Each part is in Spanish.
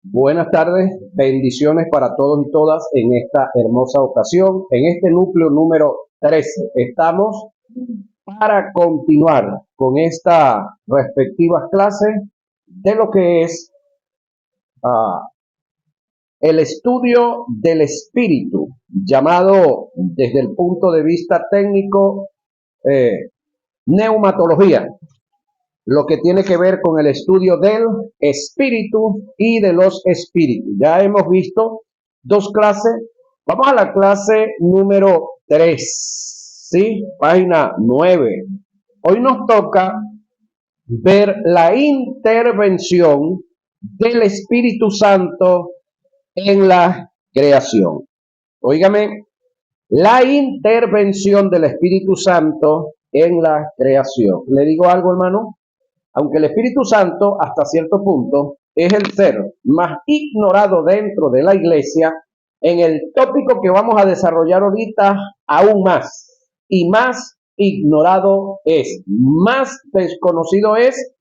Buenas tardes, bendiciones para todos y todas en esta hermosa ocasión, en este núcleo número 13. Estamos para continuar con esta respectiva clase de lo que es uh, el estudio del espíritu, llamado desde el punto de vista técnico neumatología, lo que tiene que ver con el estudio del espíritu y de los espíritus. Ya hemos visto dos clases. Vamos a la clase número 3, ¿sí? Página 9. Hoy nos toca ver la intervención del Espíritu Santo en la creación. Óigame, la intervención del Espíritu Santo en la creación. ¿Le digo algo, hermano? Aunque el Espíritu Santo, hasta cierto punto, es el ser más ignorado dentro de la iglesia, en el tópico que vamos a desarrollar ahorita, aún más y más ignorado es, más desconocido es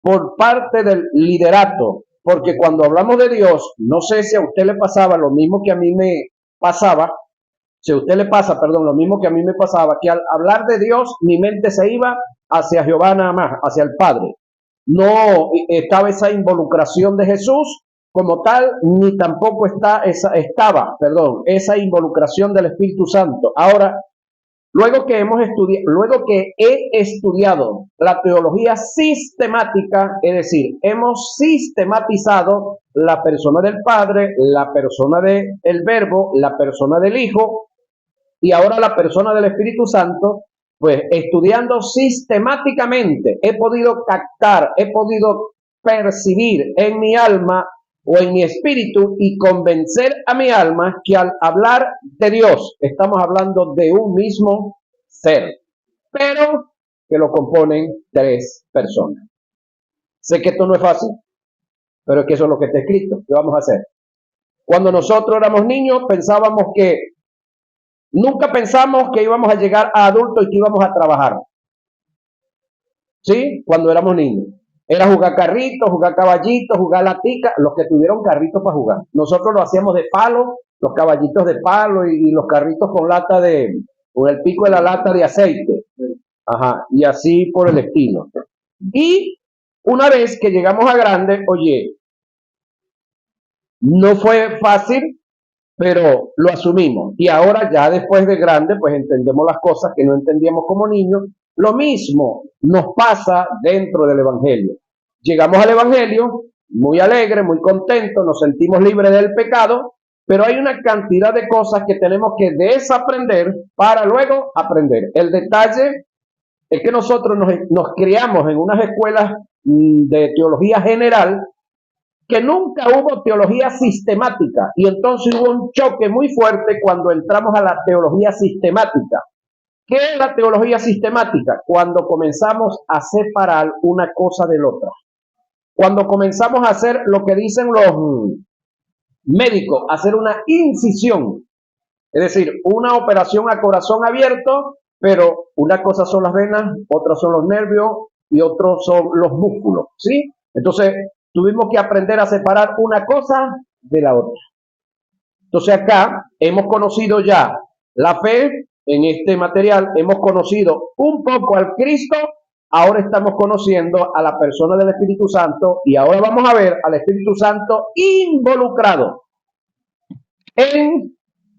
por parte del liderato, porque cuando hablamos de Dios, no sé si a usted le pasaba lo mismo que a mí me pasaba, si a usted le pasa, perdón, lo mismo que a mí me pasaba, que al hablar de Dios, mi mente se iba hacia Jehová nada más, hacia el Padre. No estaba esa involucración de Jesús como tal, ni tampoco estaba esa involucración del Espíritu Santo. Ahora, luego que he estudiado la teología sistemática, es decir, hemos sistematizado la persona del Padre, la persona del Verbo, la persona del Hijo, y ahora la persona del Espíritu Santo, pues estudiando sistemáticamente, he podido captar, he podido percibir en mi alma o en mi espíritu y convencer a mi alma que al hablar de Dios estamos hablando de un mismo ser, pero que lo componen tres personas. Sé que esto no es fácil, pero es que eso es lo que está escrito. ¿Qué vamos a hacer? Cuando nosotros éramos niños pensábamos que nunca pensamos que íbamos a llegar a adultos y que íbamos a trabajar. ¿Sí? Cuando éramos niños. Era jugar carritos, jugar caballitos, jugar latica, los que tuvieron carritos para jugar. Nosotros lo hacíamos de palo, los caballitos de palo y los carritos con con el pico de la lata de aceite. Ajá, y así por el estilo. Y una vez que llegamos a grande, oye, no fue fácil, pero lo asumimos. Y ahora ya después de grande, pues entendemos las cosas que no entendíamos como niños. Lo mismo nos pasa dentro del Evangelio. Llegamos al Evangelio muy alegres, muy contentos, nos sentimos libres del pecado, pero hay una cantidad de cosas que tenemos que desaprender para luego aprender. El detalle es que nosotros nos criamos en unas escuelas de teología general que nunca hubo teología sistemática y entonces hubo un choque muy fuerte cuando entramos a la teología sistemática. ¿Qué es la teología sistemática? Cuando comenzamos a separar una cosa de la otra. Cuando comenzamos a hacer lo que dicen los médicos, hacer una incisión, es decir, una operación a corazón abierto, pero una cosa son las venas, otras son los nervios y otros son los músculos, ¿sí? Entonces, tuvimos que aprender a separar una cosa de la otra. Entonces acá hemos conocido ya la fe, en este material hemos conocido un poco al Cristo, ahora estamos conociendo a la persona del Espíritu Santo y ahora vamos a ver al Espíritu Santo involucrado en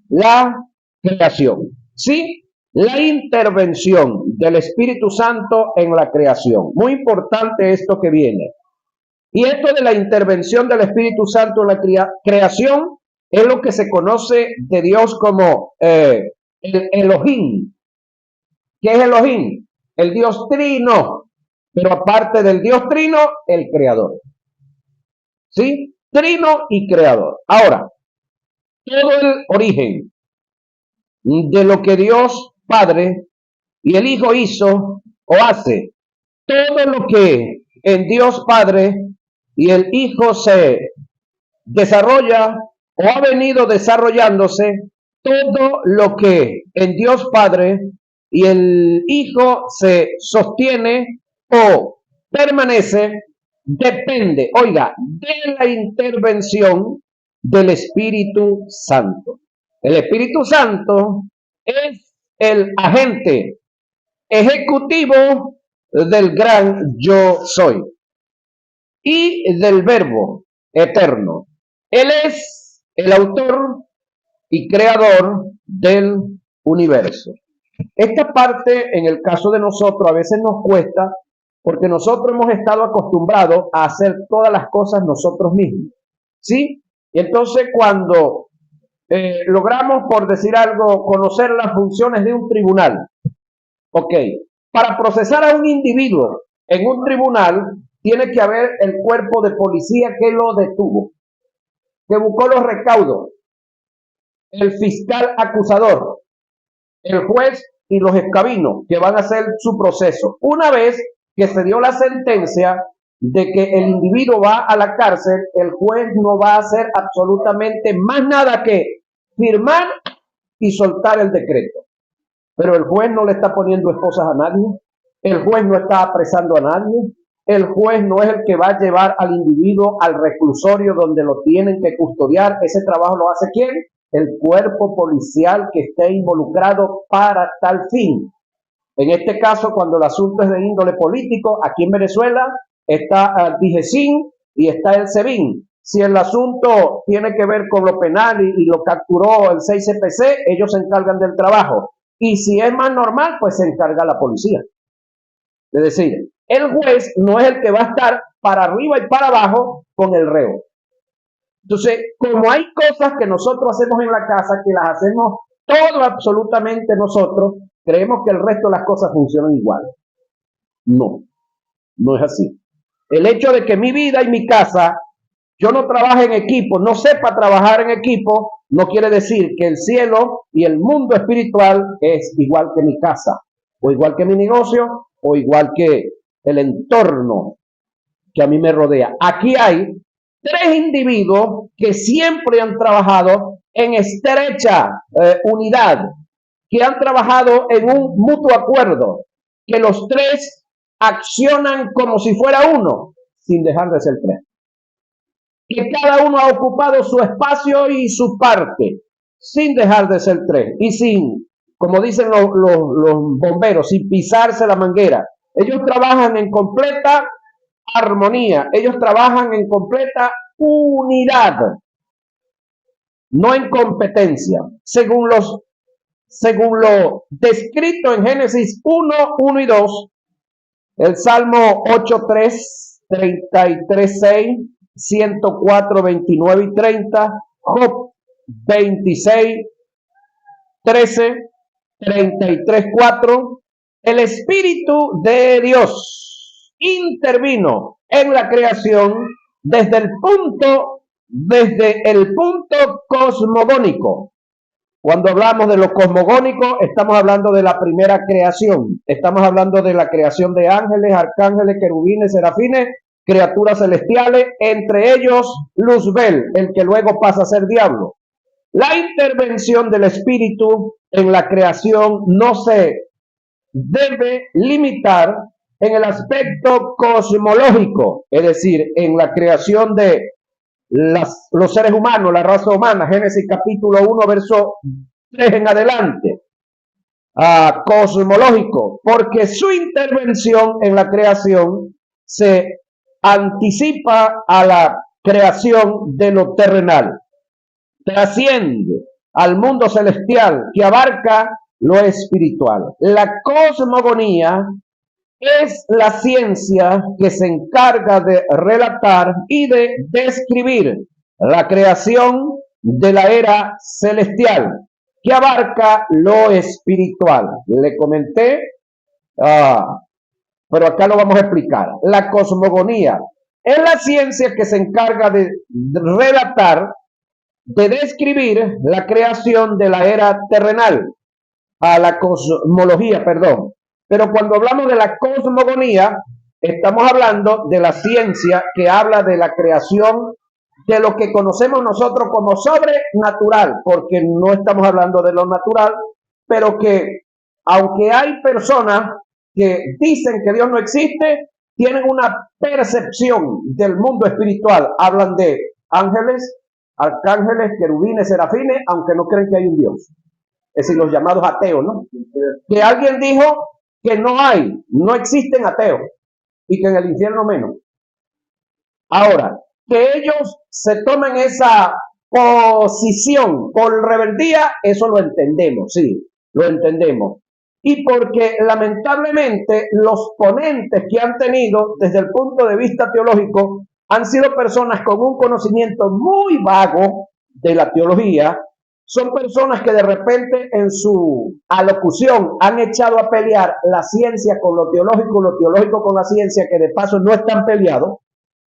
la creación. ¿Sí? La intervención del Espíritu Santo en la creación. Muy importante esto que viene. Y esto de la intervención del Espíritu Santo en la creación es lo que se conoce de Dios como el Elohim. ¿Qué es Elohim? El Dios trino, pero aparte del Dios trino, el creador. ¿Sí? Trino y creador. Ahora, todo el origen de lo que Dios Padre y el Hijo hizo o hace, todo lo que en Dios Padre y el Hijo se desarrolla o ha venido desarrollándose, todo lo que en Dios Padre y el Hijo se sostiene o permanece, depende, oiga, de la intervención del Espíritu Santo. El Espíritu Santo es el agente ejecutivo del gran yo soy y del verbo eterno. Él es el autor y creador del universo. Esta parte, en el caso de nosotros, a veces nos cuesta porque nosotros hemos estado acostumbrados a hacer todas las cosas nosotros mismos. ¿Sí? Y entonces cuando logramos, por decir algo, conocer las funciones de un tribunal, ok, para procesar a un individuo en un tribunal, tiene que haber el cuerpo de policía que lo detuvo, que buscó los recaudos, el fiscal acusador, el juez y los escabinos que van a hacer su proceso. Una vez que se dio la sentencia de que el individuo va a la cárcel, el juez no va a hacer absolutamente más nada que firmar y soltar el decreto. Pero el juez no le está poniendo esposas a nadie, el juez no está apresando a nadie, el juez no es el que va a llevar al individuo al reclusorio donde lo tienen que custodiar. Ese trabajo lo hace ¿quién? El cuerpo policial que esté involucrado para tal fin. En este caso, cuando el asunto es de índole político, aquí en Venezuela está el DIGESIN y está el SEBIN. Si el asunto tiene que ver con lo penal y lo capturó el 6CPC, ellos se encargan del trabajo. Y si es más normal, pues se encarga la policía. Es decir, el juez no es el que va a estar para arriba y para abajo con el reo. Entonces, como hay cosas que nosotros hacemos en la casa, que las hacemos todo absolutamente nosotros, creemos que el resto de las cosas funcionan igual. No, no es así. El hecho de que mi vida y mi casa, yo no trabaje en equipo, no sepa trabajar en equipo, no quiere decir que el cielo y el mundo espiritual es igual que mi casa, o igual que mi negocio, o igual que el entorno que a mí me rodea. Aquí hay tres individuos que siempre han trabajado en estrecha unidad, que han trabajado en un mutuo acuerdo, que los tres accionan como si fuera uno, sin dejar de ser tres. Que cada uno ha ocupado su espacio y su parte, sin dejar de ser tres, y sin, como dicen los bomberos, sin pisarse la manguera. Ellos trabajan en completa armonía, ellos trabajan en completa unidad, no en competencia, según lo descrito en Génesis 1, 1 y 2, el Salmo 8, 3, 33, 6, 104, 29 y 30, Job 26, 13, 33, 4, el Espíritu de Dios intervino en la creación desde el punto cosmogónico. Cuando hablamos de lo cosmogónico, estamos hablando de la primera creación. Estamos hablando de la creación de ángeles, arcángeles, querubines, serafines, criaturas celestiales, entre ellos Luzbel, el que luego pasa a ser diablo. La intervención del Espíritu en la creación no se debe limitar en el aspecto cosmológico, es decir, en la creación de los seres humanos, la raza humana, Génesis capítulo 1, verso 3 en adelante, cosmológico, porque su intervención en la creación se anticipa a la creación de lo terrenal, trasciende al mundo celestial que abarca lo espiritual. La cosmogonía es la ciencia que se encarga de relatar y de describir la creación de la era celestial, que abarca lo espiritual. Le comenté, pero acá lo vamos a explicar. La cosmogonía es la ciencia que se encarga de relatar, de describir la creación de la era terrenal, la cosmología, perdón. Pero cuando hablamos de la cosmogonía, estamos hablando de la ciencia que habla de la creación de lo que conocemos nosotros como sobrenatural, porque no estamos hablando de lo natural, pero que aunque hay personas que dicen que Dios no existe, tienen una percepción del mundo espiritual. Hablan de ángeles, arcángeles, querubines, serafines, aunque no creen que hay un Dios. Es decir, los llamados ateos, ¿no? Que alguien dijo que no existen ateos y que en el infierno menos. Ahora, que ellos se tomen esa posición por rebeldía, eso lo entendemos, sí, lo entendemos. Y porque lamentablemente los ponentes que han tenido desde el punto de vista teológico han sido personas con un conocimiento muy vago de la teología, son personas que de repente en su alocución han echado a pelear la ciencia con lo teológico con la ciencia, que de paso no están peleados,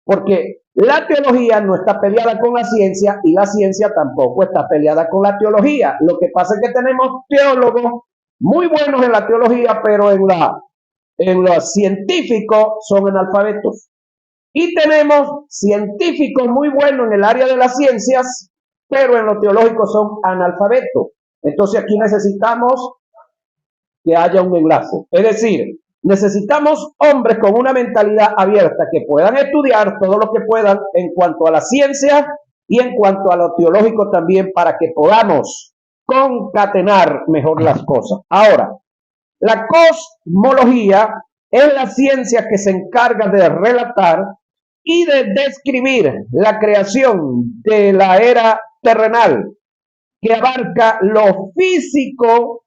porque la teología no está peleada con la ciencia y la ciencia tampoco está peleada con la teología. Lo que pasa es que tenemos teólogos muy buenos en la teología, pero en lo científico son analfabetos. Y tenemos científicos muy buenos en el área de las ciencias, pero en lo teológico son analfabetos. Entonces aquí necesitamos que haya un enlace. Es decir, necesitamos hombres con una mentalidad abierta que puedan estudiar todo lo que puedan en cuanto a la ciencia y en cuanto a lo teológico también, para que podamos concatenar mejor las cosas. Ahora, la cosmología es la ciencia que se encarga de relatar y de describir la creación de la era terrenal, que abarca lo físico.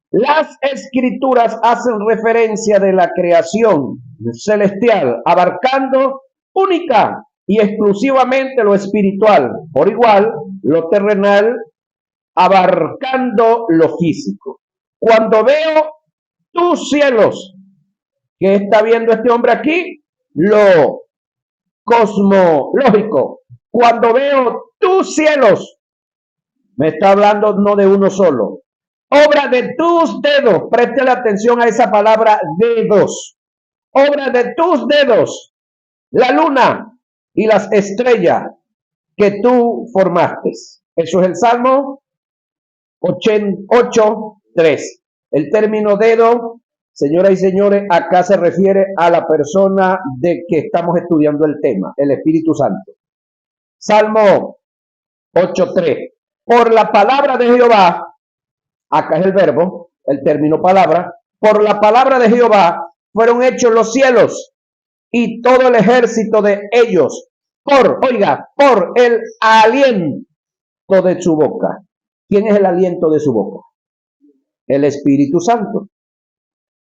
Las escrituras hacen referencia de la creación celestial, abarcando única y exclusivamente lo espiritual, por igual lo terrenal, abarcando lo físico. Cuando veo tus cielos, ¿qué está viendo este hombre aquí? Lo cosmológico. Cuando veo tus cielos, me está hablando no de uno solo. Obra de tus dedos, preste atención a esa palabra dedos. Obra de tus dedos, la luna y las estrellas que tú formaste. Eso es el Salmo 8:3. El término dedo, señoras y señores, acá se refiere a la persona de que estamos estudiando el tema, el Espíritu Santo. Salmo 8:3. Por la palabra de Jehová, acá es el verbo, el término palabra, por la palabra de Jehová fueron hechos los cielos y todo el ejército de ellos, por el aliento de su boca. ¿Quién es el aliento de su boca? El Espíritu Santo.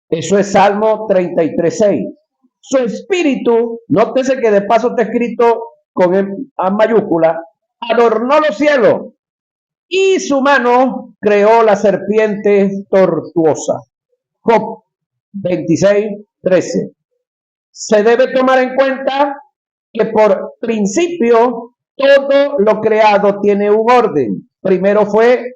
Eso es Salmo 33:6. Su espíritu, nótese que de paso está escrito con A mayúscula, adornó los cielos y su mano creó la serpiente tortuosa. Job 26:13. Se debe tomar en cuenta que por principio todo lo creado tiene un orden. Primero fue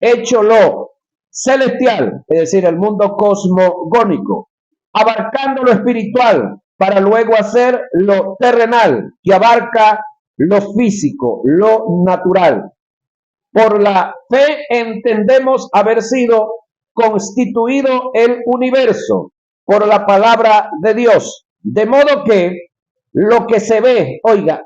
hecho lo celestial, es decir, el mundo cosmogónico, abarcando lo espiritual, para luego hacer lo terrenal, que abarca lo físico, lo natural. Por la fe entendemos haber sido constituido el universo por la palabra de Dios, de modo que lo que se ve,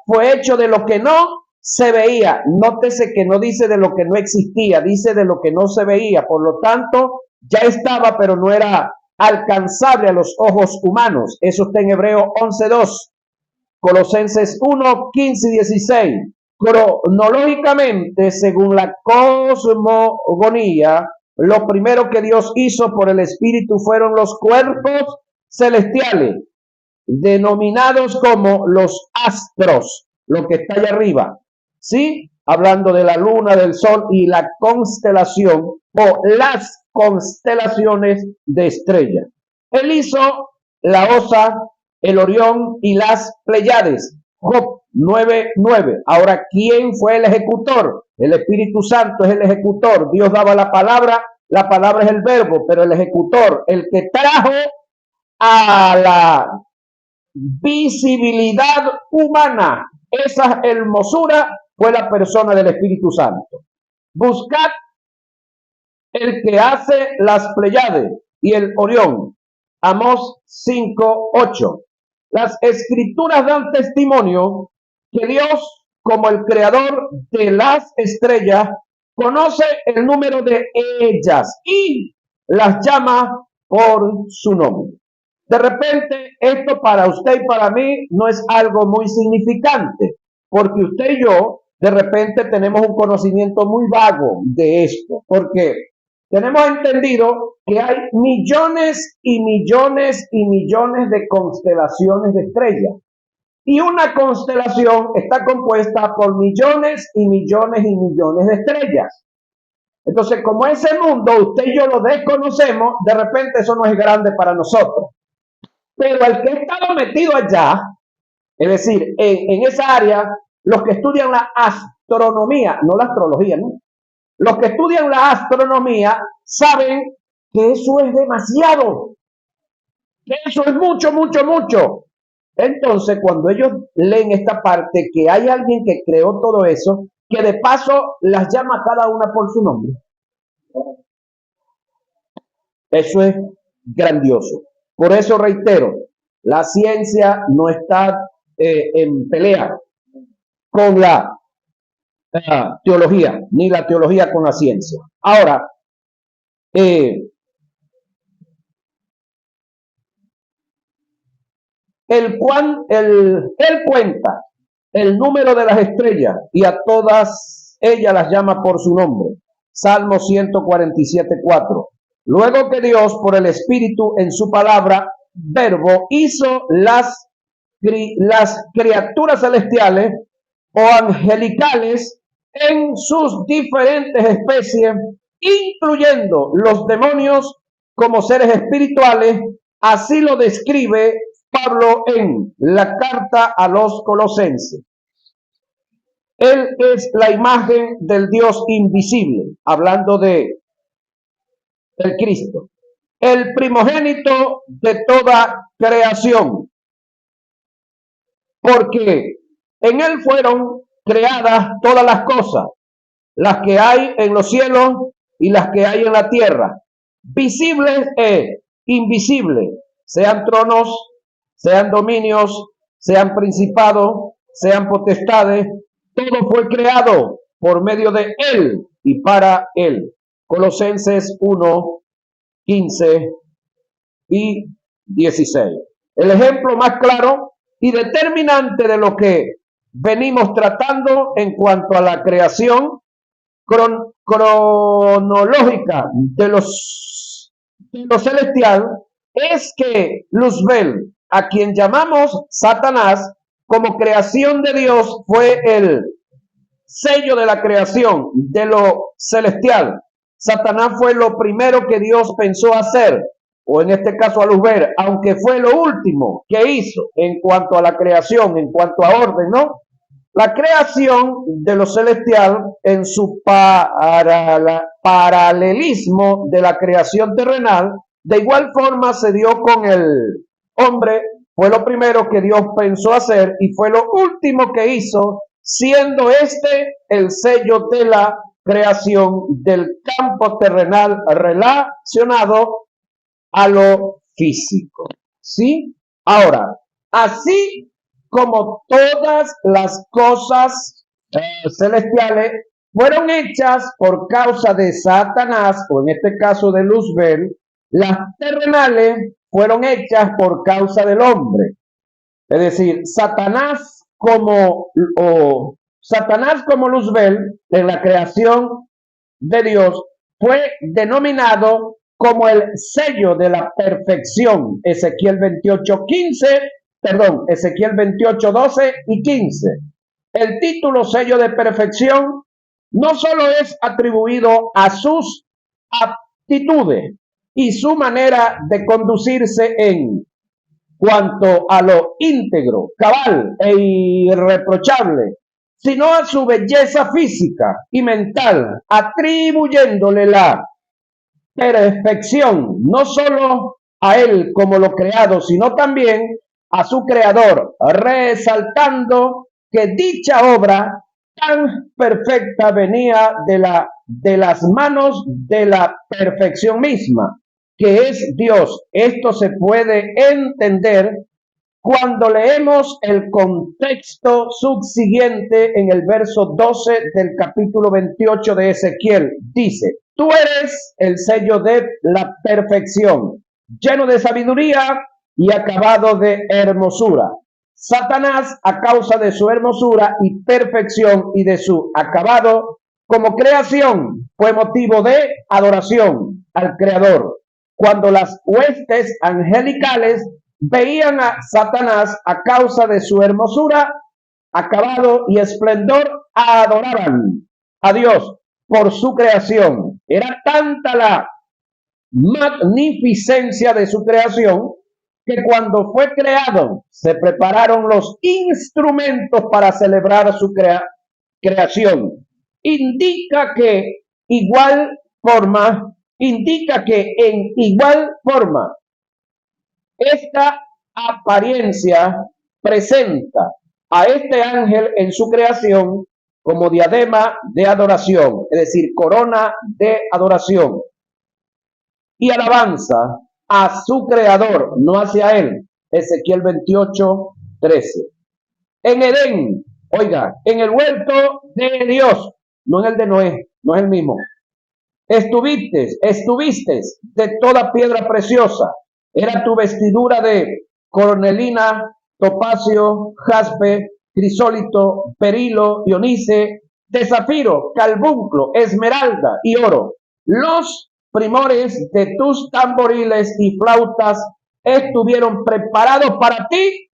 fue hecho de lo que no se veía. Nótese que no dice de lo que no existía, dice de lo que no se veía. Por lo tanto, ya estaba, pero no era alcanzable a los ojos humanos. Eso está en Hebreos 11:2, Colosenses 1:15 y 16. Cronológicamente, según la cosmogonía, lo primero que Dios hizo por el Espíritu fueron los cuerpos celestiales, denominados como los astros, lo que está allá arriba, ¿sí? Hablando de la luna, del sol y la constelación o las constelaciones de estrellas. Él hizo la Osa, el Orión y las Pléyades. Job 9:9. Ahora, ¿quién fue el ejecutor? El Espíritu Santo es el ejecutor. Dios daba la palabra es el verbo, pero el ejecutor, el que trajo a la visibilidad humana esa hermosura, fue la persona del Espíritu Santo. Buscad el que hace las Pléyades y el Orión. Amós 5:8. Las escrituras dan testimonio que Dios, como el creador de las estrellas, conoce el número de ellas y las llama por su nombre. De repente, esto para usted y para mí no es algo muy significante, porque usted y yo de repente tenemos un conocimiento muy vago de esto, porque tenemos entendido que hay millones y millones y millones de constelaciones de estrellas. Y una constelación está compuesta por millones y millones y millones de estrellas. Entonces, como ese mundo usted y yo lo desconocemos, de repente eso no es grande para nosotros. Pero el que ha estado metido allá, es decir, en esa área, los que estudian la astronomía, no la astrología, ¿no? Los que estudian la astronomía saben que eso es demasiado, que eso es mucho, mucho, mucho. Entonces, cuando ellos leen esta parte, que hay alguien que creó todo eso, que de paso las llama cada una por su nombre. Eso es grandioso. Por eso reitero, la ciencia no está en pelea con la teología, ni la teología con la ciencia. Ahora, él cuenta el número de las estrellas y a todas ellas las llama por su nombre. Salmo 147:4. Luego que Dios, por el Espíritu en su palabra, verbo, hizo las criaturas celestiales o angelicales en sus diferentes especies, incluyendo los demonios como seres espirituales, así lo describe Pablo en la carta a los Colosenses. Él es la imagen del Dios invisible, hablando de el Cristo, el primogénito de toda creación, porque en él fueron creadas todas las cosas, las que hay en los cielos y las que hay en la tierra, visibles e invisibles, sean tronos, sean dominios, sean principados, sean potestades, todo fue creado por medio de él y para él. Colosenses 1:15 y 16. El ejemplo más claro y determinante de lo que venimos tratando en cuanto a la creación cronológica de lo celestial es que Luzbel, a quien llamamos Satanás, como creación de Dios, fue el sello de la creación de lo celestial. Satanás fue lo primero que Dios pensó hacer, o en este caso a Luzbel, aunque fue lo último que hizo en cuanto a la creación, en cuanto a orden, ¿no? La creación de lo celestial en su paralelismo de la creación terrenal, de igual forma se dio con el hombre, fue lo primero que Dios pensó hacer y fue lo último que hizo, siendo este el sello de la creación del campo terrenal relacionado a lo físico. ¿Sí? Ahora, así como todas las cosas celestiales fueron hechas por causa de Satanás, o en este caso de Luzbel, las terrenales fueron hechas por causa del hombre. Es decir, Satanás como Luzbel en la creación de Dios fue denominado como el sello de la perfección. Ezequiel 28:12 y 15. El título sello de perfección no solo es atribuido a sus aptitudes y su manera de conducirse en cuanto a lo íntegro, cabal e irreprochable, sino a su belleza física y mental, atribuyéndole la perfección no solo a él como lo creado, sino también a su creador, resaltando que dicha obra tan perfecta venía de las manos de la perfección misma, que es Dios. Esto se puede entender cuando leemos el contexto subsiguiente en el verso 12 del capítulo 28 de Ezequiel. Dice: tú eres el sello de la perfección, lleno de sabiduría y acabado de hermosura. Satanás, a causa de su hermosura y perfección y de su acabado como creación, fue motivo de adoración al Creador. Cuando las huestes angelicales veían a Satanás a causa de su hermosura, acabado y esplendor, adoraban a Dios por su creación. Era tanta la magnificencia de su creación que cuando fue creado se prepararon los instrumentos para celebrar su creación. Indica que en igual forma esta apariencia presenta a este ángel en su creación como diadema de adoración, es decir, corona de adoración y alabanza a su creador, no hacia él. Ezequiel 28:13. En Edén, oiga, en el huerto de Dios, no en el de Noé, no es el mismo. Estuviste de toda piedra preciosa. Era tu vestidura de cornelina, topacio, jaspe, crisólito, berilo, ionice, de zafiro, carbunclo, esmeralda y oro. Los primores de tus tamboriles y flautas estuvieron preparados para ti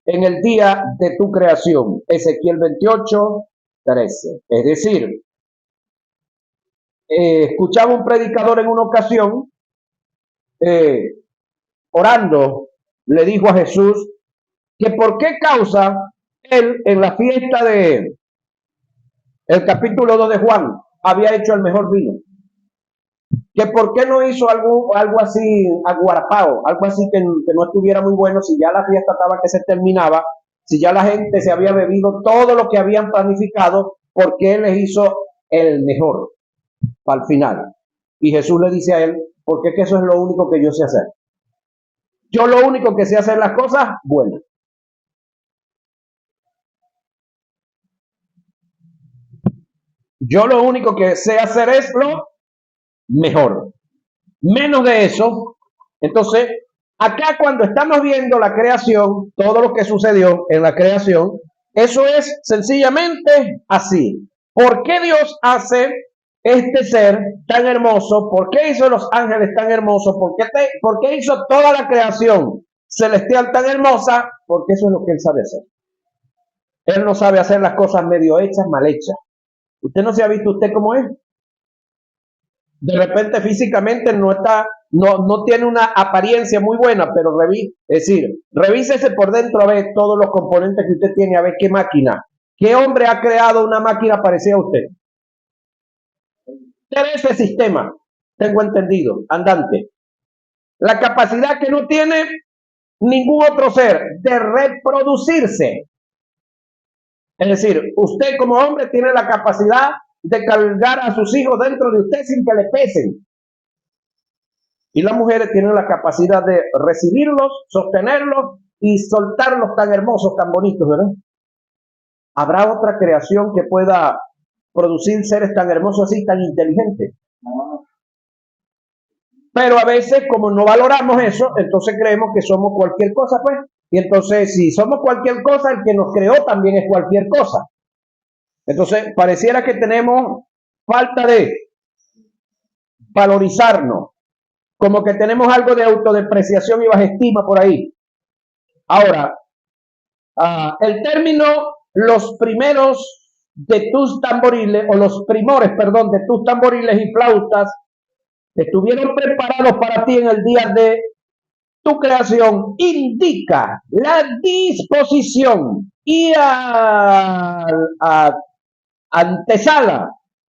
en el día de tu creación. Ezequiel 28:13. Es decir, escuchaba un predicador en una ocasión, orando, le dijo a Jesús que por qué causa él en la fiesta de el capítulo 2 de Juan había hecho el mejor vino, que por qué no hizo algo así aguarapao, algo así que no estuviera muy bueno, si ya la fiesta estaba que se terminaba, si ya la gente se había bebido todo lo que habían planificado, ¿por qué él les hizo el mejor para el final? Y Jesús le dice a él: porque es que eso es lo único que yo sé hacer. Yo lo único que sé hacer las cosas buenas. Yo lo único que sé hacer es lo mejor. Menos de eso. Entonces, acá cuando estamos viendo la creación, todo lo que sucedió en la creación, eso es sencillamente así. ¿Por qué Dios hace este ser tan hermoso? ¿Por qué hizo los ángeles tan hermosos? ¿Por qué hizo toda la creación celestial tan hermosa? Porque eso es lo que Él sabe hacer. Él no sabe hacer las cosas medio hechas, mal hechas. ¿Usted no se ha visto usted cómo es? De repente físicamente no tiene una apariencia muy buena, pero revísese por dentro a ver todos los componentes que usted tiene, a ver qué máquina, qué hombre ha creado una máquina parecida a usted. Tiene ese sistema, tengo entendido, andante. La capacidad que no tiene ningún otro ser de reproducirse. Es decir, usted como hombre tiene la capacidad de cargar a sus hijos dentro de usted sin que le pesen. Y las mujeres tienen la capacidad de recibirlos, sostenerlos y soltarlos tan hermosos, tan bonitos, ¿verdad? ¿Habrá otra creación que pueda producir seres tan hermosos así, tan inteligentes? Pero a veces, como no valoramos eso, entonces creemos que somos cualquier cosa, pues. Y entonces, si somos cualquier cosa, el que nos creó también es cualquier cosa. Entonces, pareciera que tenemos falta de valorizarnos, como que tenemos algo de autodepreciación y baja estima por ahí. Ahora, el término los primeros de tus tamboriles, o los primores, perdón, de tus tamboriles y flautas, estuvieron preparados para ti en el día de tu creación, indica la disposición y antesala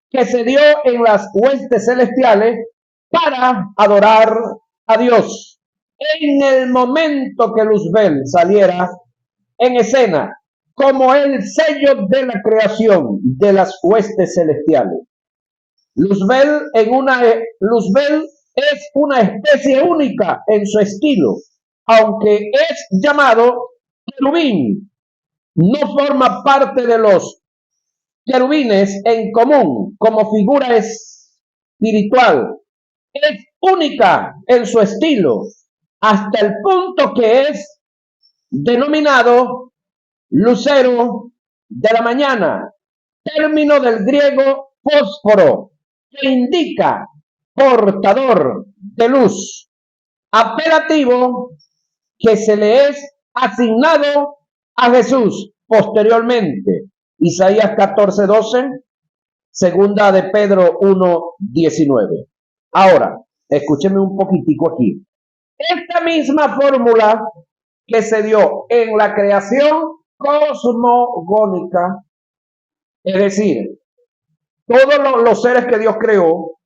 que se dio en las huestes celestiales para adorar a Dios. En el momento que Luzbel saliera en escena como el sello de la creación de las huestes celestiales, Luzbel es una especie única en su estilo, aunque es llamado querubín. No forma parte de los querubines en común como figura espiritual. Es única en su estilo, hasta el punto que es denominado lucero de la mañana, término del griego fósforo, que indica portador de luz, apelativo que se le es asignado a Jesús posteriormente. Isaías 14:12, segunda de Pedro 1:19. Ahora, escúcheme un poquitico aquí. Esta misma fórmula que se dio en la creación cosmogónica, es decir, todos los seres que Dios creó,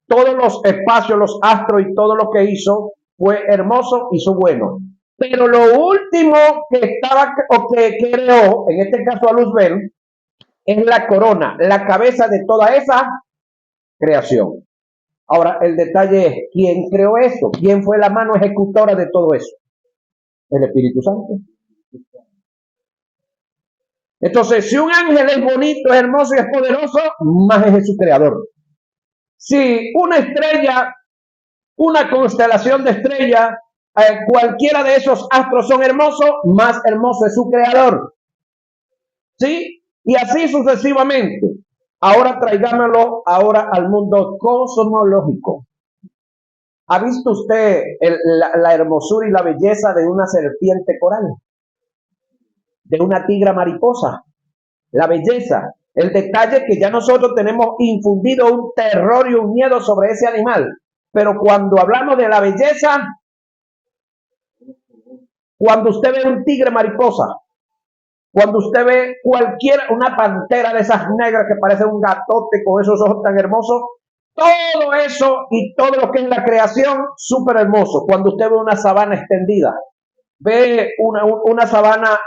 todos los espacios, los astros y todo lo que hizo, fue hermoso, hizo bueno. Pero lo último que estaba o que creó, en este caso a Luzbel, es la corona, la cabeza de toda esa creación. Ahora, el detalle es, ¿quién creó eso? ¿Quién fue la mano ejecutora de todo eso? El Espíritu Santo. Entonces, si un ángel es bonito, es hermoso y es poderoso, más es su creador. Si una estrella, una constelación de estrellas, cualquiera de esos astros son hermosos, más hermoso es su creador. ¿Sí? Y así sucesivamente. Ahora traigámoslo ahora al mundo cosmológico. ¿Ha visto usted la hermosura y la belleza de una serpiente coral? De una tigra mariposa. La belleza, el detalle que ya nosotros tenemos infundido un terror y un miedo sobre ese animal. Pero cuando hablamos de la belleza, cuando usted ve un tigre mariposa, cuando usted ve una pantera de esas negras que parece un gatote con esos ojos tan hermosos, todo eso y todo lo que es la creación, súper hermoso. Cuando usted ve una sabana extendida, ve una sabana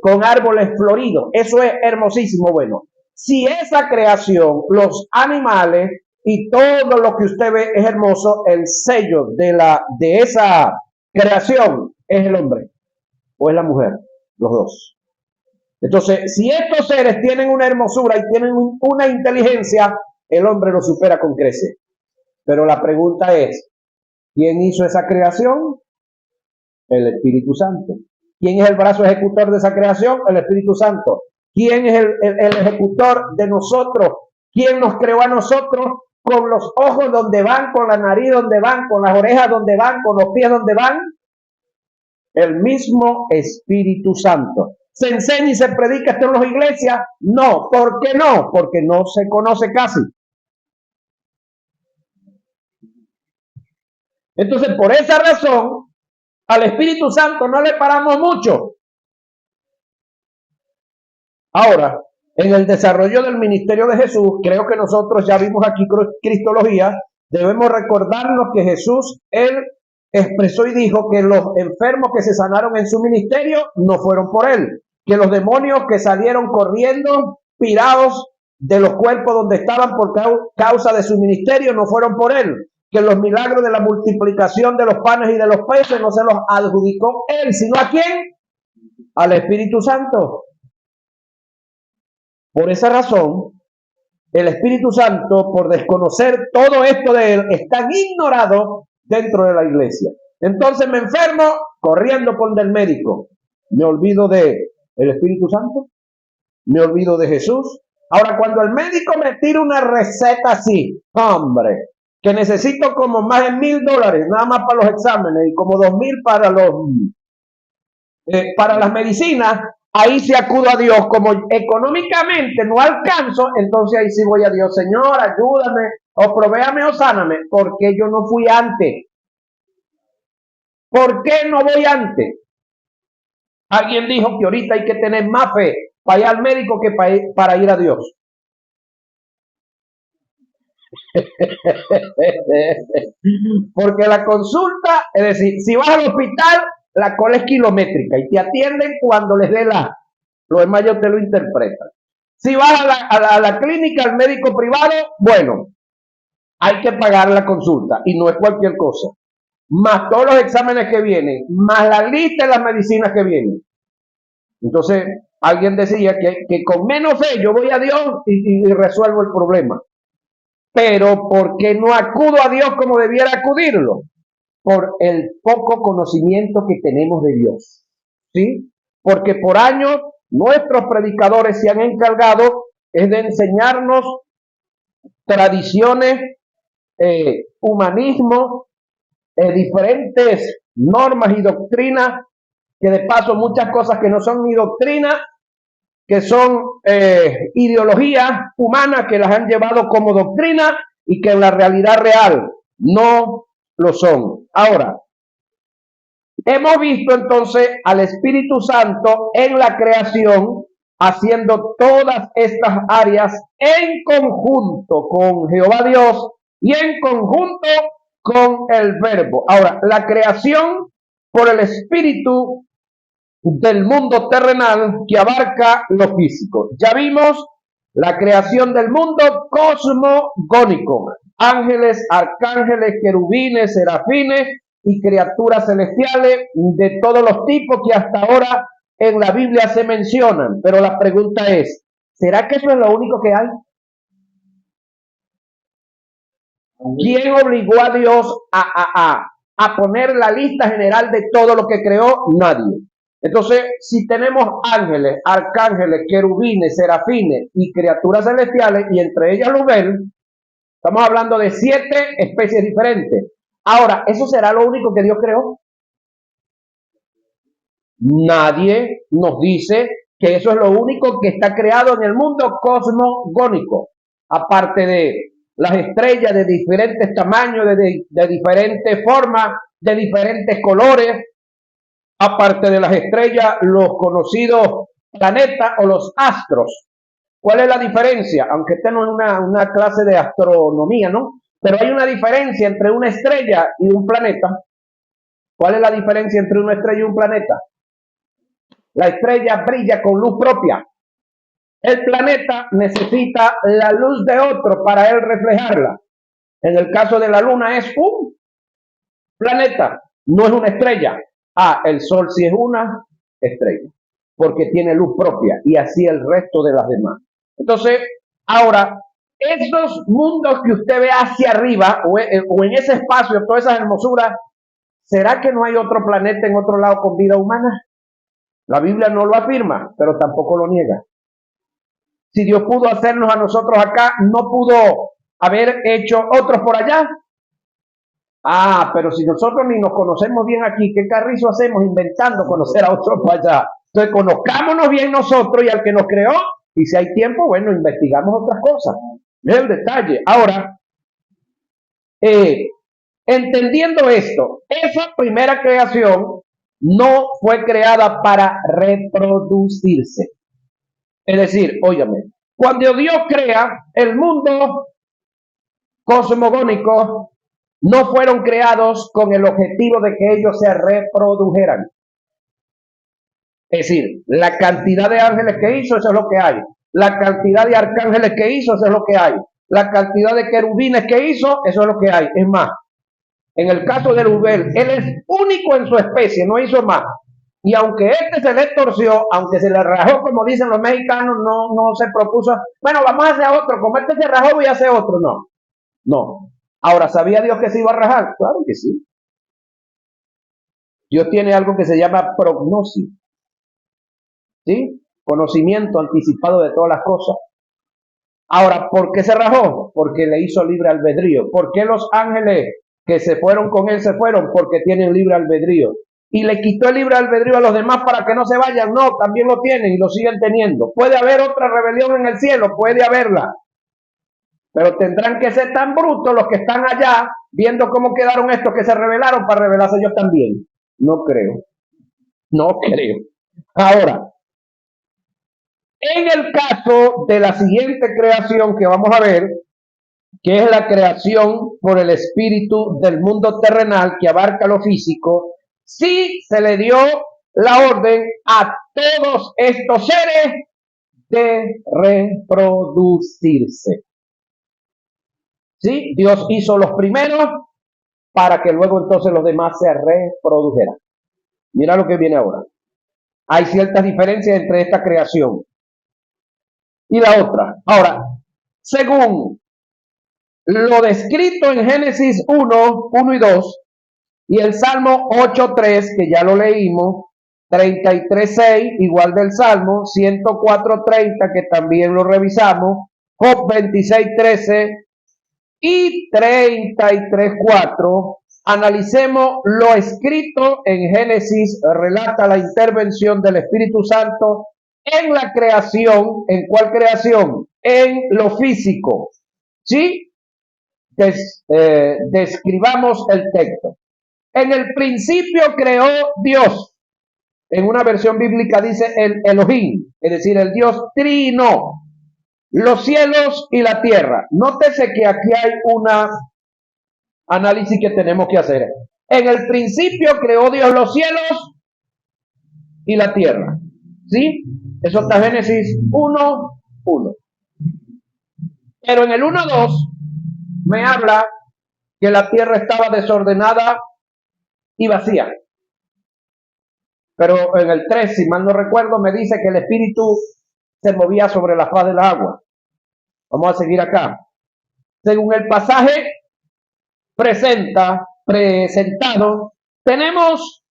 con árboles floridos, eso es hermosísimo. Bueno, si esa creación, los animales y todo lo que usted ve es hermoso, el sello de esa creación es el hombre o es la mujer, los dos. Entonces, si estos seres tienen una hermosura y tienen una inteligencia, el hombre lo supera con creces. Pero la pregunta es, ¿quién hizo esa creación? El Espíritu Santo. ¿Quién es el brazo ejecutor de esa creación? El Espíritu Santo. ¿Quién es el ejecutor de nosotros? ¿Quién nos creó a nosotros con los ojos donde van, con la nariz donde van, con las orejas donde van, con los pies donde van? El mismo Espíritu Santo. ¿Se enseña y se predica esto en las iglesias? No. ¿Por qué no? Porque no se conoce casi. Entonces, por esa razón, al Espíritu Santo no le paramos mucho. Ahora, en el desarrollo del ministerio de Jesús, creo que nosotros ya vimos aquí Cristología, debemos recordarnos que Jesús, él expresó y dijo que los enfermos que se sanaron en su ministerio no fueron por él, que los demonios que salieron corriendo, pirados de los cuerpos donde estaban por causa de su ministerio no fueron por él, que los milagros de la multiplicación de los panes y de los peces no se los adjudicó él, sino ¿a quién? Al Espíritu Santo. Por esa razón, el Espíritu Santo, por desconocer todo esto de él, es tan ignorado dentro de la iglesia. Entonces me enfermo corriendo por del médico. Me olvido de el Espíritu Santo, me olvido de Jesús. Ahora, cuando el médico me tira una receta así, hombre, que necesito como más de $1,000 nada más para los exámenes y como 2,000 para las medicinas, ahí sí acudo a Dios. Como económicamente no alcanzo, entonces ahí sí voy a Dios. Señor, ayúdame, o provéame o sáname. ¿Por qué yo no fui antes? ¿Por qué no voy antes? Alguien dijo que ahorita hay que tener más fe para ir al médico que para ir a Dios. Porque la consulta, es decir, si vas al hospital, la cola es kilométrica y te atienden cuando les dé lo demás yo te lo interpretan. Si vas a la clínica, al médico privado, bueno, hay que pagar la consulta y no es cualquier cosa. Más todos los exámenes que vienen, más la lista de las medicinas que vienen. Entonces, alguien decía que con menos fe yo voy a Dios y resuelvo el problema. Pero ¿por qué no acudo a Dios como debiera acudirlo? Por el poco conocimiento que tenemos de Dios. ¿Sí? Porque por años nuestros predicadores se han encargado es de enseñarnos tradiciones, humanismo, diferentes normas y doctrinas, que de paso muchas cosas que no son ni doctrinas, que son ideologías humanas que las han llevado como doctrina y que en la realidad real no lo son. Ahora, hemos visto entonces al Espíritu Santo en la creación haciendo todas estas áreas en conjunto con Jehová Dios y en conjunto con el Verbo. Ahora, la creación por el Espíritu del mundo terrenal que abarca lo físico. Ya vimos la creación del mundo cosmogónico. Ángeles, arcángeles, querubines, serafines y criaturas celestiales de todos los tipos que hasta ahora en la Biblia se mencionan. Pero la pregunta es, ¿será que eso es lo único que hay? ¿Quién obligó a Dios a poner la lista general de todo lo que creó? Nadie. Entonces, si tenemos ángeles, arcángeles, querubines, serafines y criaturas celestiales, y entre ellas Luzbel, estamos hablando de 7 especies diferentes. Ahora, ¿eso será lo único que Dios creó? Nadie nos dice que eso es lo único que está creado en el mundo cosmogónico, aparte de las estrellas de diferentes tamaños, de diferentes formas, de diferentes colores, aparte de las estrellas, los conocidos planetas o los astros. ¿Cuál es la diferencia? Aunque esta no es una clase de astronomía, ¿no? Pero hay una diferencia entre una estrella y un planeta. ¿Cuál es la diferencia entre una estrella y un planeta? La estrella brilla con luz propia. El planeta necesita la luz de otro para él reflejarla. En el caso de la luna es un planeta, no es una estrella. El sol sí es una estrella, porque tiene luz propia y así el resto de las demás. Entonces, ahora, esos mundos que usted ve hacia arriba o en ese espacio, todas esas hermosuras, ¿será que no hay otro planeta en otro lado con vida humana? La Biblia no lo afirma, pero tampoco lo niega. Si Dios pudo hacernos a nosotros acá, ¿no pudo haber hecho otros por allá? Pero si nosotros ni nos conocemos bien aquí, ¿qué carrizo hacemos inventando conocer a otros por allá? Entonces, conozcámonos bien nosotros y al que nos creó, y si hay tiempo, bueno, investigamos otras cosas. Es el detalle. Ahora, entendiendo esto, esa primera creación no fue creada para reproducirse. Es decir, óyame, cuando Dios crea el mundo cosmogónico, no fueron creados con el objetivo de que ellos se reprodujeran. Es decir, la cantidad de ángeles que hizo, eso es lo que hay. La cantidad de arcángeles que hizo, eso es lo que hay. La cantidad de querubines que hizo, eso es lo que hay. Es más, en el caso de Luzbel, él es único en su especie, no hizo más. Y aunque este se le torció, aunque se le rajó, como dicen los mexicanos, no se propuso, bueno, vamos a hacer otro, como este se rajó, voy a hacer otro. No. Ahora, ¿sabía Dios que se iba a rajar? Claro que sí. Dios tiene algo que se llama prognosis. ¿Sí? Conocimiento anticipado de todas las cosas. Ahora, ¿por qué se rajó? Porque le hizo libre albedrío. ¿Por qué los ángeles que se fueron con él se fueron? Porque tienen libre albedrío. Y le quitó el libre albedrío a los demás para que no se vayan. No, también lo tienen y lo siguen teniendo. ¿Puede haber otra rebelión en el cielo? Puede haberla. Pero tendrán que ser tan brutos los que están allá viendo cómo quedaron estos que se rebelaron para rebelarse ellos también. No creo. Ahora, en el caso de la siguiente creación que vamos a ver, que es la creación por el espíritu del mundo terrenal que abarca lo físico, sí se le dio la orden a todos estos seres de reproducirse. ¿Sí? Dios hizo los primeros para que luego entonces los demás se reprodujeran. Mira lo que viene ahora. Hay ciertas diferencias entre esta creación y la otra. Ahora, según lo descrito en Génesis 1 y 2 y el Salmo 8:3, que ya lo leímos, 33:6, igual del Salmo, 104:30, que también lo revisamos, Job 26:13 y 33:4. Analicemos lo escrito en Génesis, relata la intervención del Espíritu Santo en la creación. ¿En cuál creación? En lo físico. ¿Sí? Describamos el texto. En el principio creó Dios. En una versión bíblica dice el Elohim, es decir, el Dios trino, los cielos y la tierra. Nótese que aquí hay una análisis que tenemos que hacer. En el principio creó Dios los cielos y la tierra. ¿Sí? Eso está Génesis 1:1. Pero en el 1:2 me habla que la tierra estaba desordenada y vacía. Pero en el 3, si mal no recuerdo, me dice que el espíritu se movía sobre la faz del agua. Vamos a seguir acá. Según el pasaje presentado, tenemos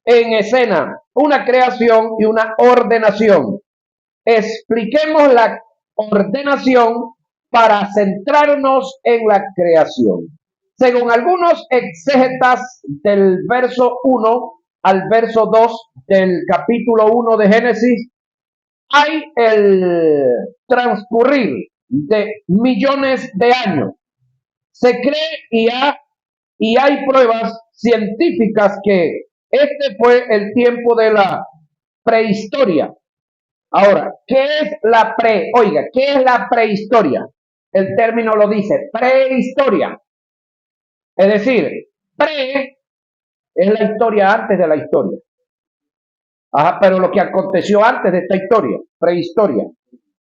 en escena una creación y una ordenación. Expliquemos la ordenación para centrarnos en la creación. Según algunos exégetas, del verso 1 al verso 2 del capítulo 1 de Génesis, hay el transcurrir de millones de años. Se cree y hay pruebas científicas que este fue el tiempo de la prehistoria. Ahora, ¿qué es la Oiga, ¿qué es la prehistoria? El término lo dice, prehistoria. Es decir, pre es la historia antes de la historia. Ajá, pero lo que aconteció antes de esta historia, prehistoria.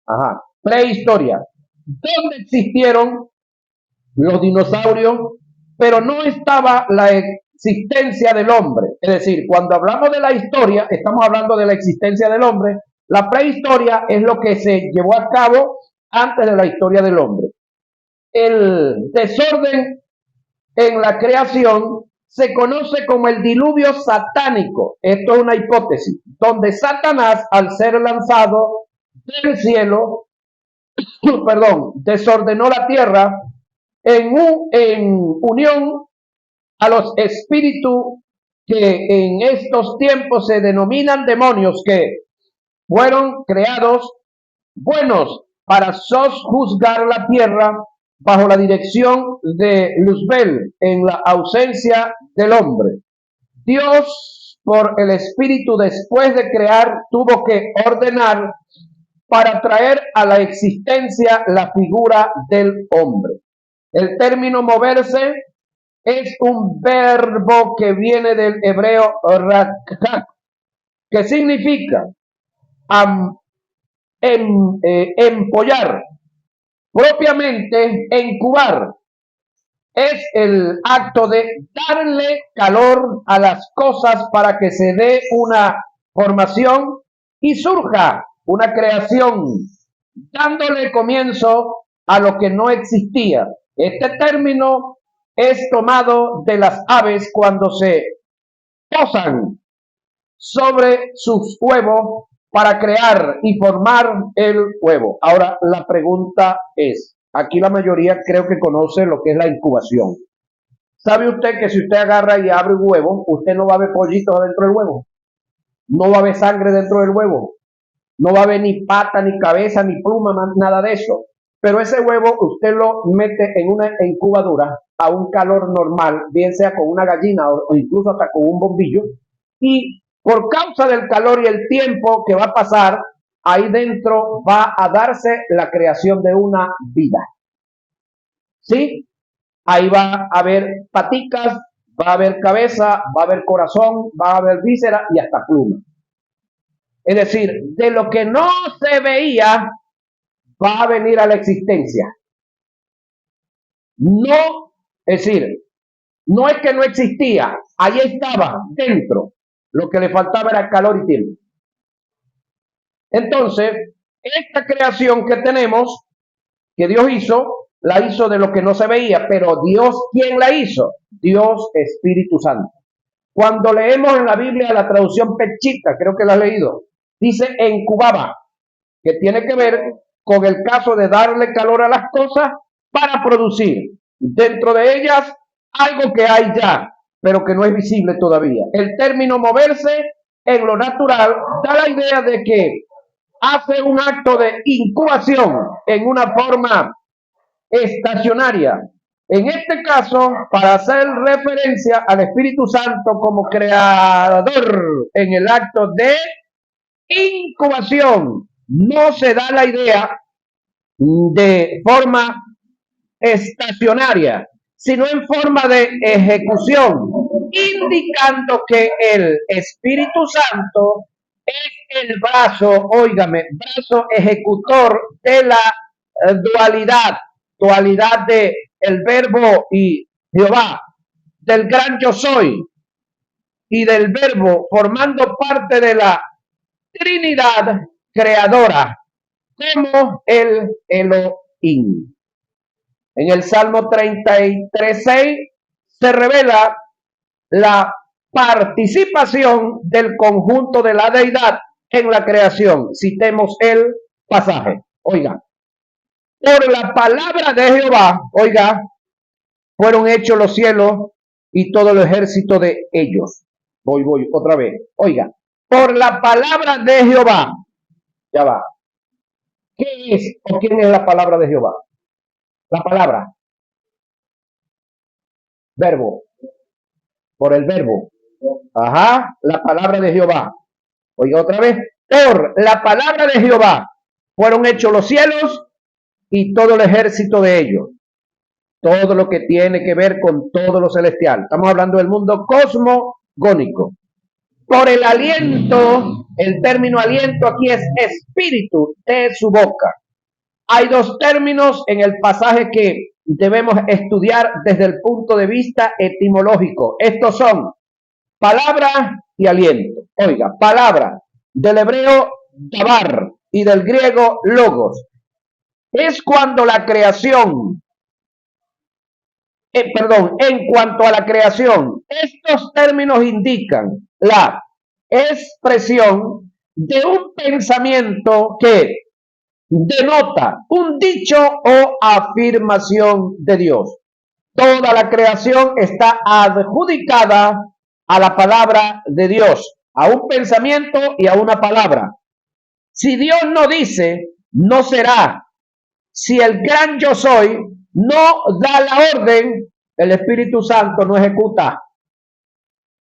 Ajá, prehistoria. ¿Dónde existieron los dinosaurios? Pero no estaba la existencia del hombre. Es decir, cuando hablamos de la historia, estamos hablando de la existencia del hombre. La prehistoria es lo que se llevó a cabo antes de la historia del hombre. El desorden en la creación se conoce como el diluvio satánico. Esto es una hipótesis, donde Satanás, al ser lanzado del cielo, desordenó la tierra en unión a los espíritus que en estos tiempos se denominan demonios, que fueron creados buenos para sojuzgar la tierra bajo la dirección de Luzbel en la ausencia del hombre. Dios, por el Espíritu, después de crear, tuvo que ordenar para traer a la existencia la figura del hombre. El término moverse es un verbo que viene del hebreo rakak, que significa empollar, propiamente incubar. Es el acto de darle calor a las cosas para que se dé una formación y surja una creación, dándole comienzo a lo que no existía. Este término es tomado de las aves cuando se posan sobre sus huevos para crear y formar el huevo. Ahora, la pregunta es, aquí la mayoría creo que conoce lo que es la incubación. ¿Sabe usted que si usted agarra y abre un huevo, usted no va a ver pollitos dentro del huevo? No va a haber sangre dentro del huevo. No va a haber ni pata, ni cabeza, ni pluma, nada de eso. Pero ese huevo usted lo mete en una incubadora a un calor normal, bien sea con una gallina o incluso hasta con un bombillo, y por causa del calor y el tiempo que va a pasar, ahí dentro va a darse la creación de una vida. ¿Sí? Ahí va a haber paticas, va a haber cabeza, va a haber corazón, va a haber víscera y hasta pluma. Es decir, de lo que no se veía, va a venir a la existencia. No, es decir, no es que no existía, ahí estaba dentro. Lo que le faltaba era calor y tiempo. Entonces, esta creación que tenemos, que Dios hizo, la hizo de lo que no se veía, pero Dios, ¿quién la hizo? Dios Espíritu Santo. Cuando leemos en la Biblia la traducción Pechita, creo que la has leído, dice incubaba, que tiene que ver con el caso de darle calor a las cosas para producir dentro de ellas algo que hay ya, pero que no es visible todavía. El término moverse en lo natural da la idea de que hace un acto de incubación en una forma estacionaria. En este caso, para hacer referencia al Espíritu Santo como creador en el acto de incubación, no se da la idea de forma estacionaria, sino en forma de ejecución, indicando que el Espíritu Santo es el brazo, óigame, brazo ejecutor de la dualidad de el verbo y Jehová, del gran yo soy y del verbo, formando parte de la Trinidad creadora, como el Elohim. En el Salmo 33:6 se revela la participación del conjunto de la deidad en la creación. Citemos el pasaje. Oiga, por la palabra de Jehová, oiga, fueron hechos los cielos y todo el ejército de ellos. Voy, otra vez. Oiga, por la palabra de Jehová. Ya va. ¿Qué es o quién es la palabra de Jehová? La palabra. Verbo. Por el verbo. Ajá, la palabra de Jehová. Oiga otra vez. Por la palabra de Jehová fueron hechos los cielos y todo el ejército de ellos. Todo lo que tiene que ver con todo lo celestial. Estamos hablando del mundo cosmogónico. Por el aliento, el término aliento aquí es espíritu de su boca. Hay dos términos en el pasaje que debemos estudiar desde el punto de vista etimológico. Estos son palabra y aliento. Oiga, palabra del hebreo dabar y del griego logos. Es cuando la creación, en cuanto a la creación, estos términos indican la expresión de un pensamiento que denota un dicho o afirmación de Dios. Toda la creación está adjudicada a la palabra de Dios, a un pensamiento y a una palabra. Si Dios no dice, no será. Si el gran yo soy no da la orden, el Espíritu Santo no ejecuta.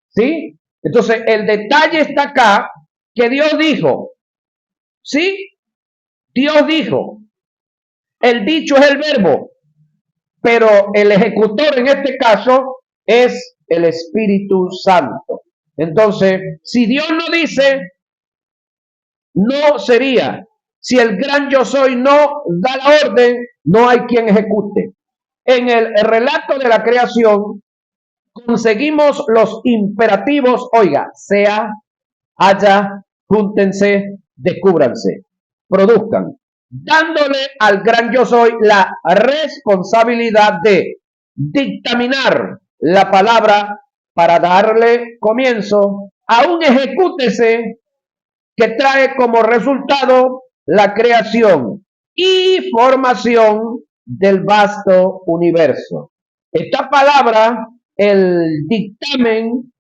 ¿Sí? Entonces, el detalle está acá, que Dios dijo. ¿Sí? Dios dijo. El dicho es el verbo, pero el ejecutor en este caso es el Espíritu Santo. Entonces, si Dios no dice, no sería. Si el gran yo soy no da la orden, no hay quien ejecute. En el relato de la creación conseguimos los imperativos, oiga, sea, haya, júntense, descúbranse, produzcan, dándole al gran yo soy la responsabilidad de dictaminar la palabra para darle comienzo a un ejecútese que trae como resultado la creación y formación del vasto universo. Esta palabra, el dictamen,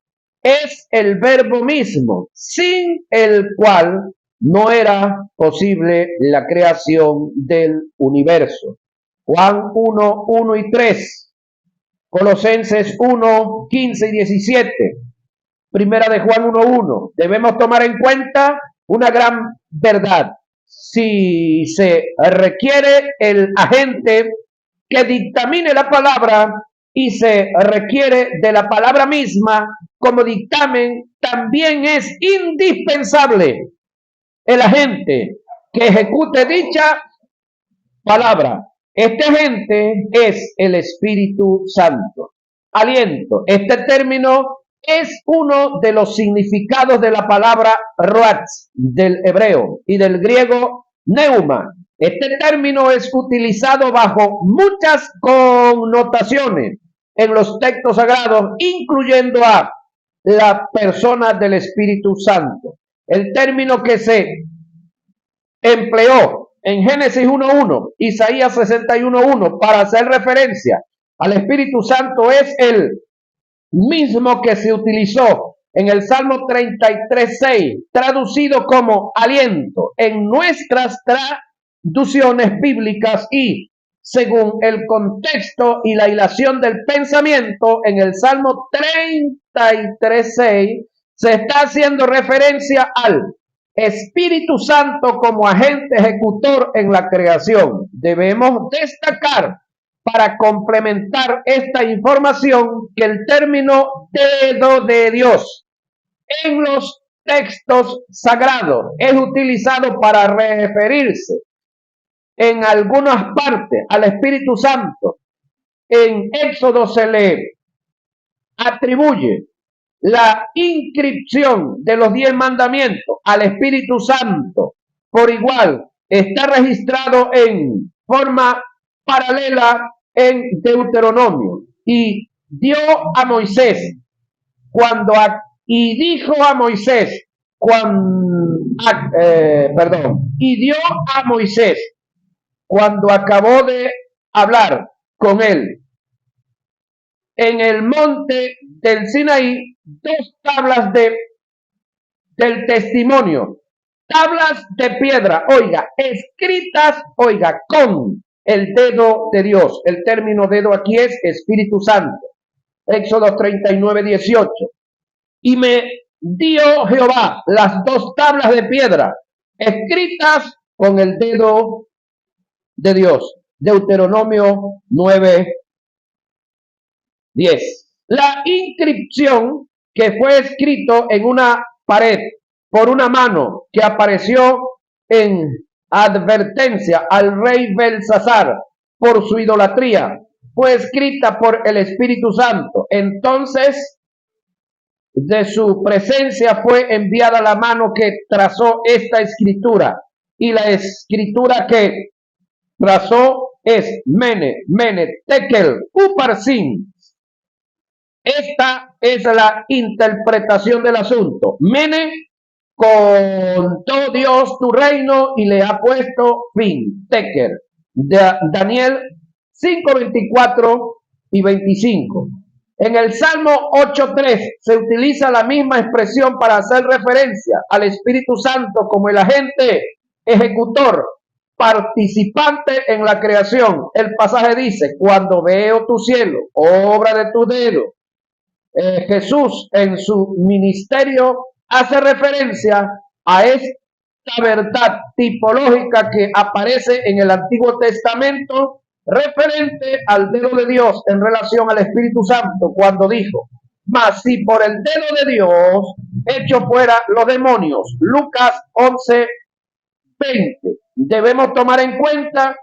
es el verbo mismo, sin el cual no era posible la creación del universo. Juan 1, 1 y 3, Colosenses 1, 15 y 17, Primera de Juan 1:1. Debemos tomar en cuenta una gran verdad. Si se requiere el agente que dictamine la palabra y se requiere de la palabra misma como dictamen, también es indispensable el agente que ejecute dicha palabra. Este agente es el Espíritu Santo. Aliento. Este término es uno de los significados de la palabra ruach del hebreo y del griego neuma. Este término es utilizado bajo muchas connotaciones en los textos sagrados, incluyendo a la persona del Espíritu Santo. El término que se empleó en Génesis 1.1, Isaías 61.1 para hacer referencia al Espíritu Santo es el mismo que se utilizó en el Salmo 33.6, traducido como aliento en nuestras traducciones bíblicas y, según el contexto y la hilación del pensamiento, en el Salmo 33.6 se está haciendo referencia al Espíritu Santo como agente ejecutor en la creación. Debemos destacar para complementar esta información que el término dedo de Dios en los textos sagrados es utilizado para referirse en algunas partes al Espíritu Santo. En Éxodo se le atribuye la inscripción de los 10 mandamientos al Espíritu Santo. Por igual, está registrado en forma paralela en Deuteronomio. Y dio a Moisés y dijo a Moisés y dio a Moisés cuando acabó de hablar con él en el monte del Sinaí 2 tablas del testimonio, tablas de piedra, escritas, con el dedo de Dios. El término dedo aquí es Espíritu Santo. Éxodo 39.18. Y me dio Jehová las 2 tablas de piedra, escritas con el dedo de Dios. Deuteronomio 9.10. La inscripción que fue escrito en una pared por una mano que apareció en advertencia al rey Belsasar por su idolatría, fue escrita por el Espíritu Santo. Entonces, de su presencia fue enviada la mano que trazó esta escritura, y la escritura que trazó es Mene, Tekel, Uparsin. Esta es la interpretación del asunto. Mene, contó Dios tu reino y le ha puesto fin. Tekel, Daniel 5.24 y 25. En el Salmo 8.3 se utiliza la misma expresión para hacer referencia al Espíritu Santo como el agente ejecutor, participante en la creación. El pasaje dice: cuando veo tu cielo, obra de tu dedo. Jesús en su ministerio hace referencia a esta verdad tipológica que aparece en el Antiguo Testamento referente al dedo de Dios en relación al Espíritu Santo, cuando dijo: mas si por el dedo de Dios echo fuera los demonios. Lucas 11:20. Debemos tomar en cuenta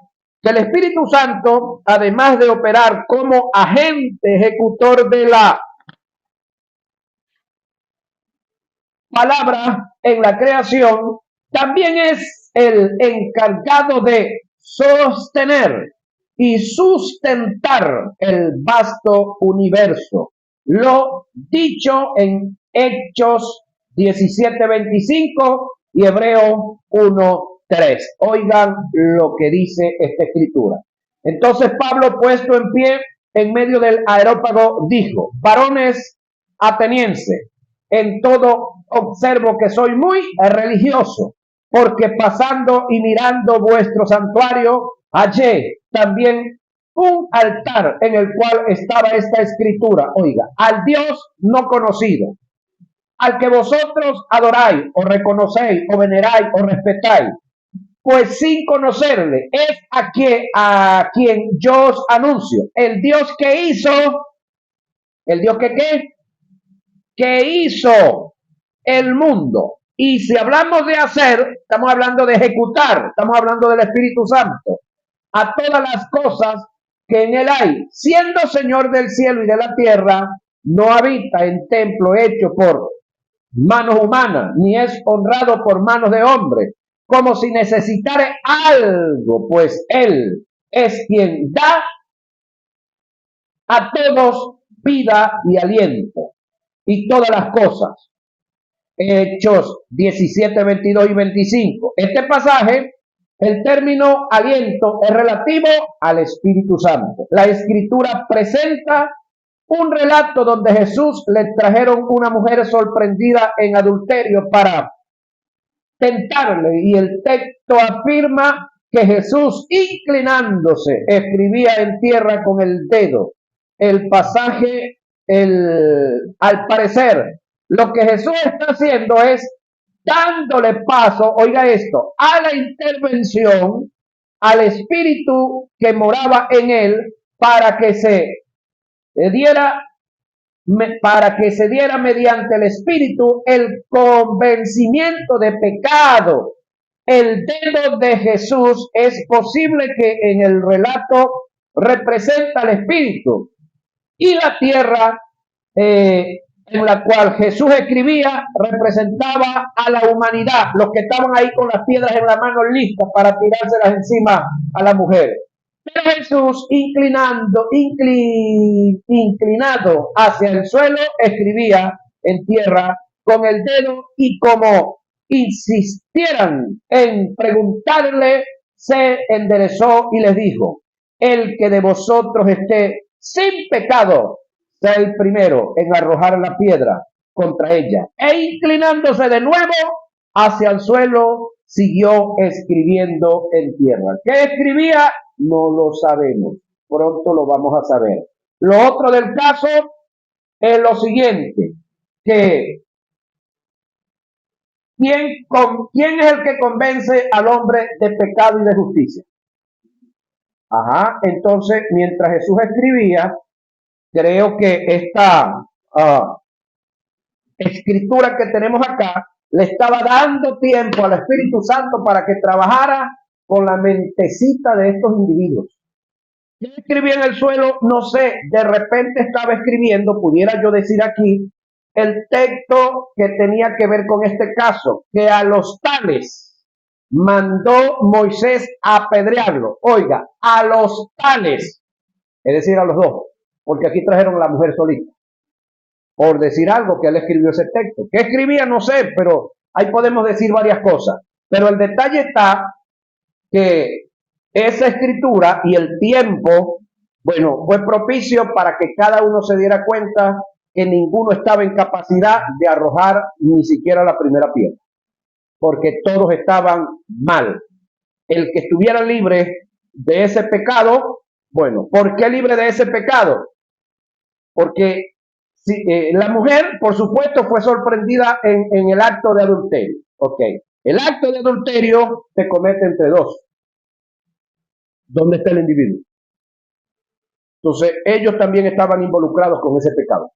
que el Espíritu Santo, además de operar como agente ejecutor de la palabra en la creación, también es el encargado de sostener y sustentar el vasto universo. Lo dicho en Hechos 17:25 y Hebreo 1:3. Oigan lo que dice esta escritura. Entonces Pablo, puesto en pie en medio del areópago, dijo: varones atenienses, en todo observo que soy muy religioso, porque pasando y mirando vuestro santuario, hallé también un altar en el cual estaba esta escritura. Oiga: al Dios no conocido, al que vosotros adoráis, o reconocéis, o veneráis, o respetáis, pues sin conocerle, es a quien yo os anuncio, el Dios que hizo, el Dios que hizo el mundo. Y si hablamos de hacer, estamos hablando de ejecutar, estamos hablando del Espíritu Santo. a todas las cosas que en él hay, siendo Señor del cielo y de la tierra, no habita en templo hecho por manos humanas, ni es honrado por manos de hombres, como si necesitara algo, pues él es quien da a todos vida y aliento y todas las cosas. Hechos 17, 22 y 25. Este pasaje, el término aliento es relativo al Espíritu Santo. La Escritura presenta un relato donde Jesús le trajeron una mujer sorprendida en adulterio para tentarle, y el texto afirma que Jesús, inclinándose, escribía en tierra con el dedo. El pasaje, al parecer, lo que Jesús está haciendo es dándole paso, oiga esto, a la intervención, al espíritu que moraba en él, para que se diera mediante el Espíritu el convencimiento de pecado. El dedo de Jesús es posible que en el relato representa al Espíritu, y la tierra en la cual Jesús escribía representaba a la humanidad, los que estaban ahí con las piedras en la mano listas para tirárselas encima a la mujer. Pero Jesús, inclinado hacia el suelo, escribía en tierra con el dedo, y como insistieran en preguntarle, se enderezó y les dijo: el que de vosotros esté sin pecado, sea el primero en arrojar la piedra contra ella. E inclinándose de nuevo hacia el suelo, siguió escribiendo en tierra. ¿Qué escribía? No lo sabemos. Pronto lo vamos a saber. Lo otro del caso es lo siguiente, que ¿quién es el que convence al hombre de pecado y de justicia? Entonces, mientras Jesús escribía, creo que esta escritura que tenemos acá le estaba dando tiempo al Espíritu Santo para que trabajara con la mentecita de estos individuos. ¿Qué escribía en el suelo? No sé, de repente estaba escribiendo, pudiera yo decir aquí, el texto que tenía que ver con este caso, que a los tales mandó Moisés a apedrearlo. Oiga, a los tales, es decir, a los dos, porque aquí trajeron a la mujer solita, por decir algo que él escribió ese texto. ¿Qué escribía? No sé, pero ahí podemos decir varias cosas. Pero el detalle está que esa escritura y el tiempo, bueno, fue propicio para que cada uno se diera cuenta que ninguno estaba en capacidad de arrojar ni siquiera la primera piedra, porque todos estaban mal. El que estuviera libre de ese pecado, bueno, ¿por qué libre de ese pecado? Porque la mujer, por supuesto, fue sorprendida en el acto de adulterio. Ok, el acto de adulterio se comete entre dos. ¿Dónde está el individuo? Entonces, ellos también estaban involucrados con ese pecado.